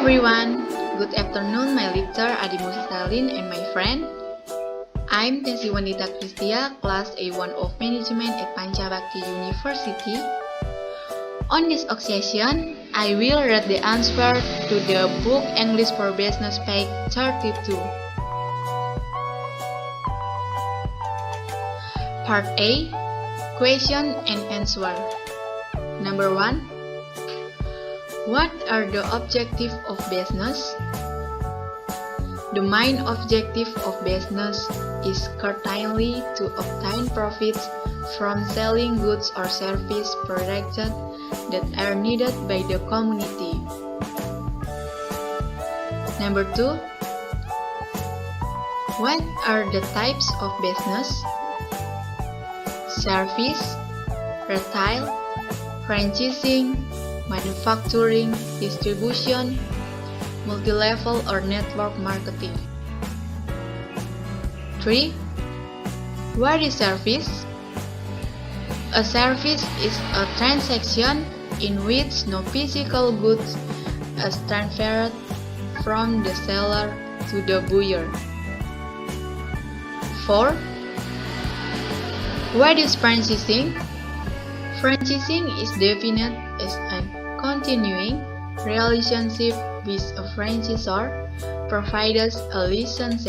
everyone, good afternoon my lecturer Adimusalin and my friend. I'm Tessy Wandita Christia, class A1 of Management at Panchabakti University. On this occasion, I will read the answer to the book English for Business page 32. Part A, Question and Answer. Number 1. What are the objectives of business? The main objective of business is certainly to obtain profits from selling goods or service products that are needed by the community. Number 2. What are the types of business? Service, retail, franchising, manufacturing, distribution, multi-level or network marketing. 3. What is service? A service is a transaction in which no physical goods is transferred from the seller to the buyer. 4. What is franchising? Franchising is defined as a continuing relationship with a franchisor, provides a licensed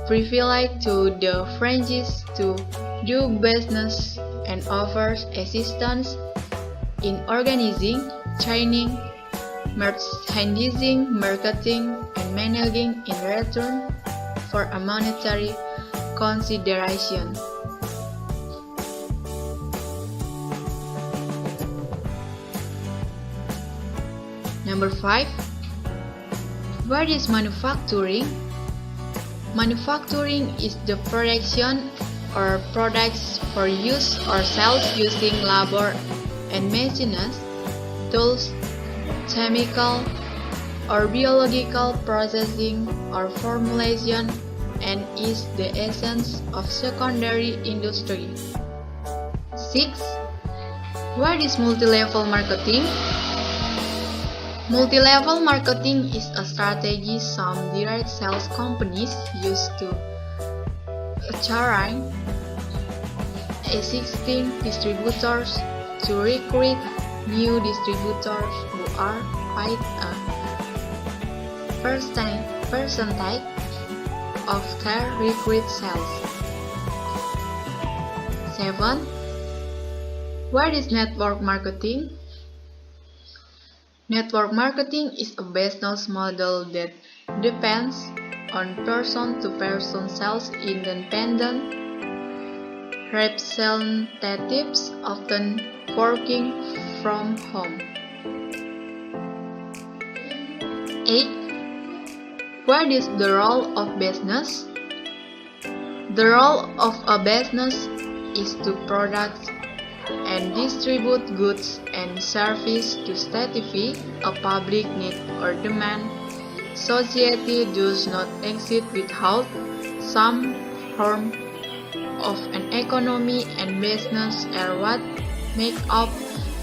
privilege to the franchisee to do business and offers assistance in organizing, training, merchandising, marketing, and managing in return for a monetary consideration. Number 5. What is manufacturing? Manufacturing is the production or products for use or sales using labor and machines, tools, chemical or biological processing or formulation, and is the essence of secondary industry. 6. What is multi-level marketing? Multi-level marketing is a strategy some direct sales companies use to attract existing distributors to recruit new distributors who are quite a percentage of their recruit sales. 7. What is network marketing? Network marketing is a business model that depends on person-to-person sales. Independent representatives often working from home. 8. What is the role of business? The role of a business is to produce and distribute goods and services to satisfy a public need or demand. Society does not exist without some form of an economy, and business are what make up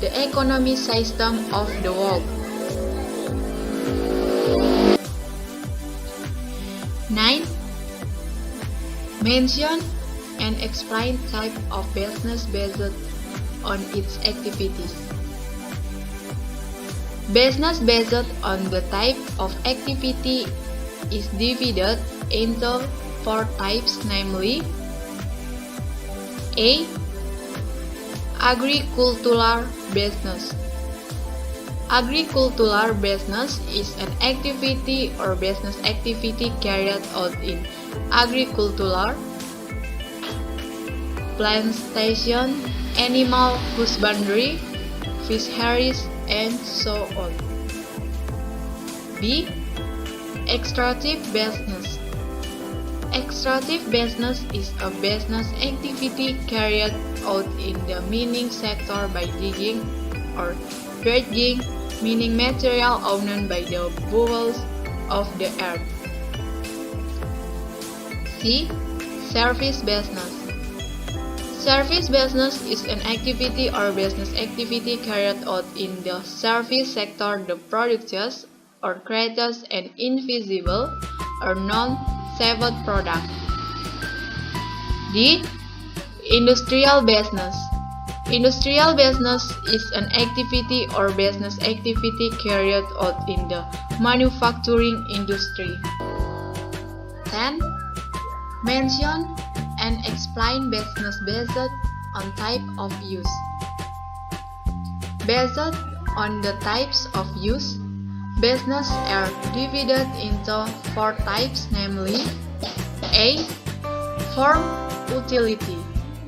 the economic system of the world. 9. Mention and explain type of business based on its activities. Business based on the type of activity is divided into 4 types, namely: A. Agricultural business. Agricultural business is an activity or business activity carried out in agricultural, plantation, animal husbandry, fisheries, and so on. B. Extractive business. Extractive business is a business activity carried out in the mining sector by digging or dredging mining material owned by the bowels of the earth. C. Service business. Service business is an activity or business activity carried out in the service sector that produces or creates an invisible or non-saved product. D. Industrial business. Industrial business is an activity or business activity carried out in the manufacturing industry. 10. Mention and explain business based on type of use. Based on the types of use, business are divided into 4 types, namely A. Form utility,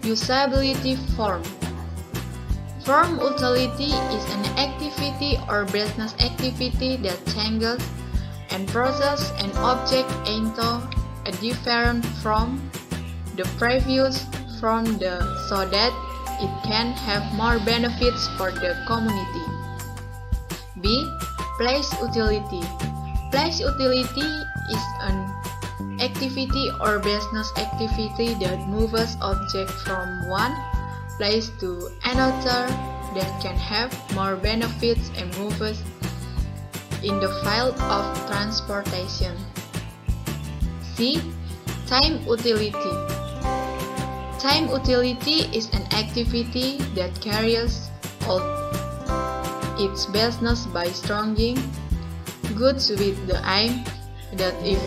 usability form. Form utility is an activity or business activity that changes and processes an object into a different from the previous form so that it can have more benefits for the community. B. Place utility. Place utility is an activity or business activity that moves object from one place to another that can have more benefits and moves in the field of transportation. C. Time utility. Time utility is an activity that carries out its business by storing goods with the aim that if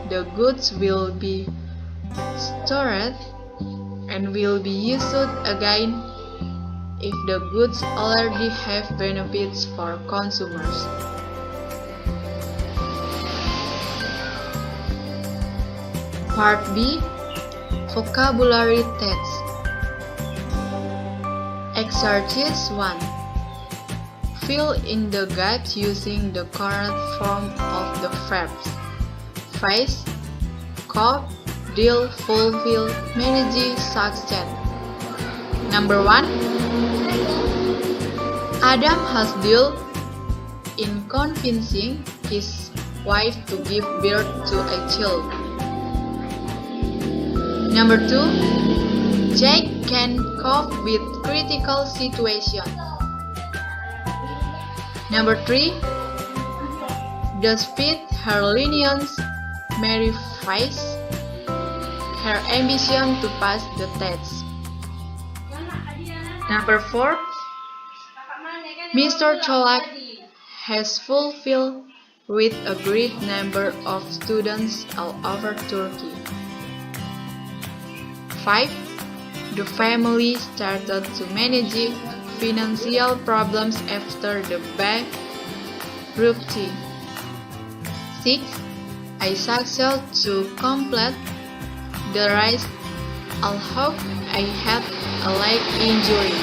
the goods will be stored and will be used again if the goods already have benefits for consumers. Part B. Vocabulary text. Exercise 1. Fill in the gaps using the correct form of the verbs. Face, cope, deal, fulfill, manage, succeed. Number 1. Adam has dealt in convincing his wife to give birth to a child. Number 2. Jack can cope with critical situations. Number 3. Despite her lenience, Mary faced her ambition to pass the test. Number 4. Mr. Cholak has fulfilled with a great number of students all over Turkey. 5. The family started to manage financial problems after the bankruptcy. 6. I succeeded to complete the race, although I had a leg injury.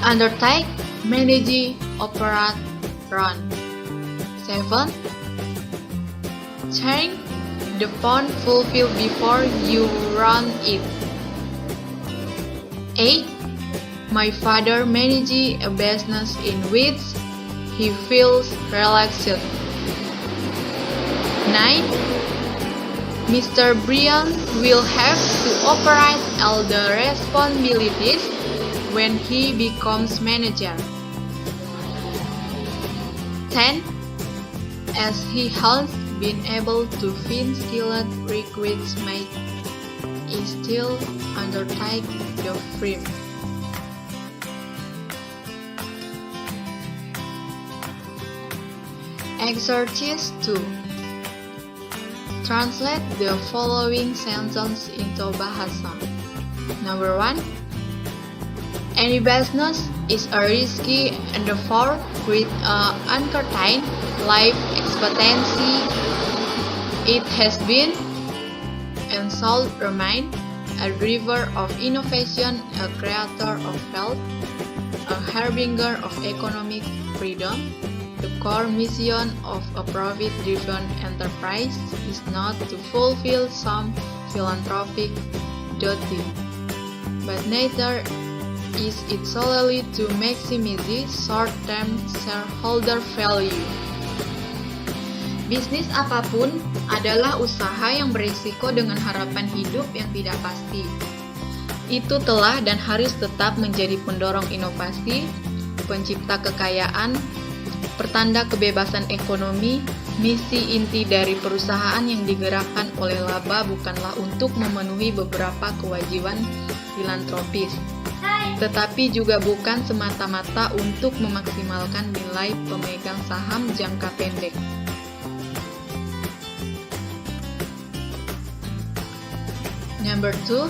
Undertake, manage, operate, run. 7. Change the phone fulfill before you run it. 8. My father manages a business in which he feels relaxed. 9. Mr. Brian will have to operate all the responsibilities when he becomes manager. 10. As he has been able to find skilled recruits, might still undertake the firm. Exercise 2. Translate the following sentence into bahasa. Number 1. Any business is a risky endeavor with an uncertain life expectancy. It has been and shall remain a driver of innovation, a creator of wealth, a harbinger of economic freedom. The core mission of a profit-driven enterprise is not to fulfill some philanthropic duty, but neither is it solely to maximize short-term shareholder value. Bisnis apapun adalah usaha yang berisiko dengan harapan hidup yang tidak pasti. Itu telah dan harus tetap menjadi pendorong inovasi, pencipta kekayaan, pertanda kebebasan ekonomi. Misi inti dari perusahaan yang digerakkan oleh laba bukanlah untuk memenuhi beberapa kewajiban filantropis, tetapi juga bukan semata-mata untuk memaksimalkan nilai pemegang saham jangka pendek. Number 2,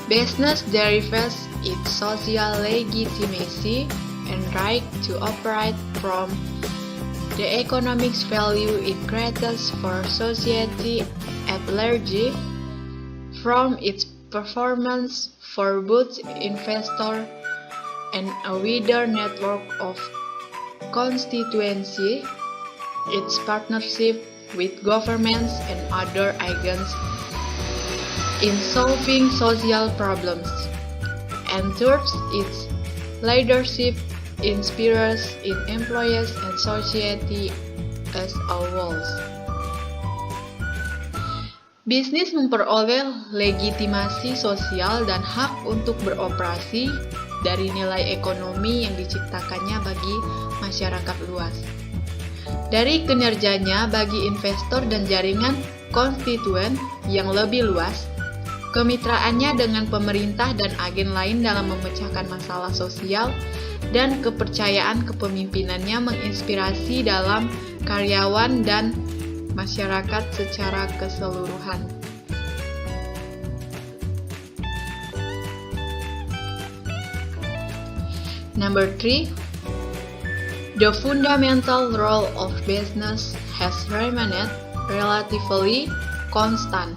business derives its social legitimacy and right to operate from the economic value it creates for society at large, from its performance for both investor and a wider network of constituency, its partnership with governments and other agents in solving social problems, and third, its leadership inspires in employees and society as a whole. Bisnis memperoleh legitimasi sosial dan hak untuk beroperasi dari nilai ekonomi yang diciptakannya bagi masyarakat luas. Dari kinerjanya bagi investor dan jaringan konstituen yang lebih luas, kemitraannya dengan pemerintah dan agen lain dalam memecahkan masalah sosial, dan kepercayaan kepemimpinannya menginspirasi dalam karyawan dan masyarakat secara keseluruhan. Number 3, the fundamental role of business has remained relatively constant,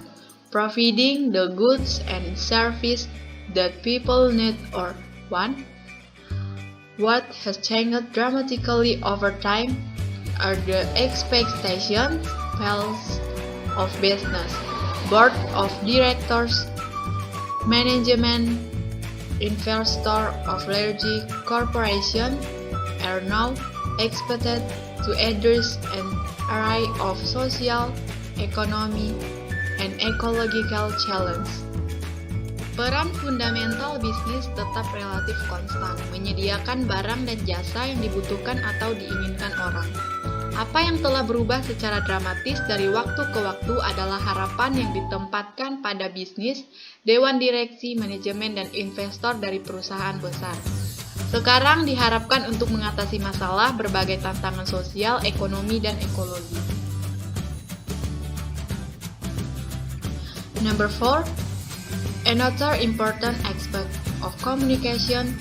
providing the goods and services that people need or want. What has changed dramatically over time are the expectations of business. Board of directors, management, investor of large corporations are now expected to address an array of social, economic, and ecological challenges. Peran fundamental bisnis tetap relatif konstan, menyediakan barang dan jasa yang dibutuhkan atau diinginkan orang. Apa yang telah berubah secara dramatis dari waktu ke waktu adalah harapan yang ditempatkan pada bisnis, dewan direksi, manajemen, dan investor dari perusahaan besar. Sekarang diharapkan untuk mengatasi masalah berbagai tantangan sosial, ekonomi, dan ekologi. Number 4, another important aspect of communication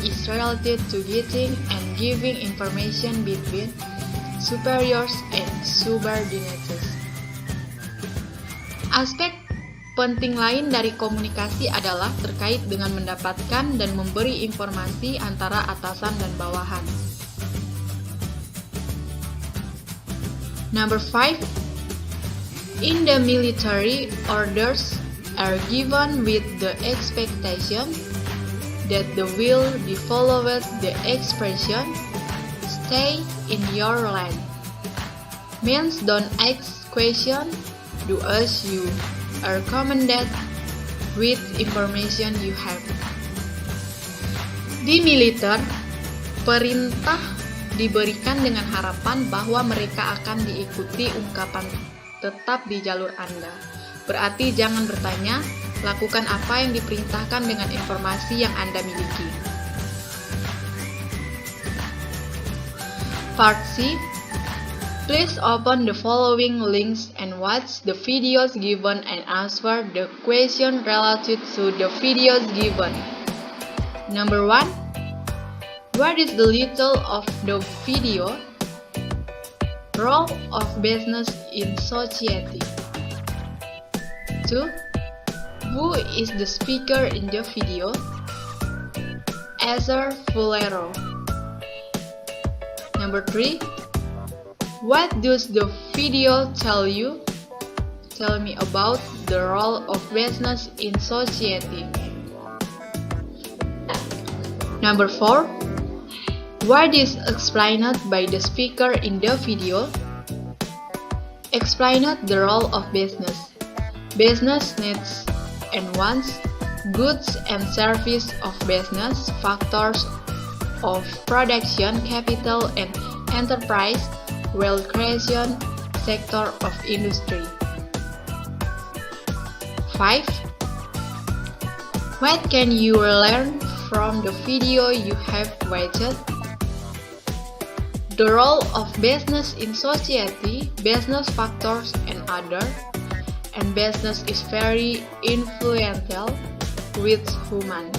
is related to getting and giving information between superiors and subordinates. Aspek penting lain dari komunikasi adalah terkait dengan mendapatkan dan memberi informasi antara atasan dan bawahan. Number 5, in the military, orders are given with the expectation that the will be followed. The expression "stay in your lane" means don't ask questions, do as you are commanded with information you have. Di militer, perintah diberikan dengan harapan bahwa mereka akan diikuti ungkapan tetap di jalur Anda. Berarti jangan bertanya, lakukan apa yang diperintahkan dengan informasi yang Anda miliki. Part C. Please open the following links and watch the videos given and answer the question related to the videos given. Number 1. What is the title of the video? Role of business in society. 2. Who is the speaker in the video? Ezer Fulero. Number 3. What does the video tell you? Tell me about the role of business in society. Number 4. What is explained by the speaker in the video? Explained the role of business. Business needs and wants, goods and service of business, factors of production, capital, and enterprise, wealth creation, sector of industry. 5. What can you learn from the video you have watched? The role of business in society, business factors and other, and business is very influential with human.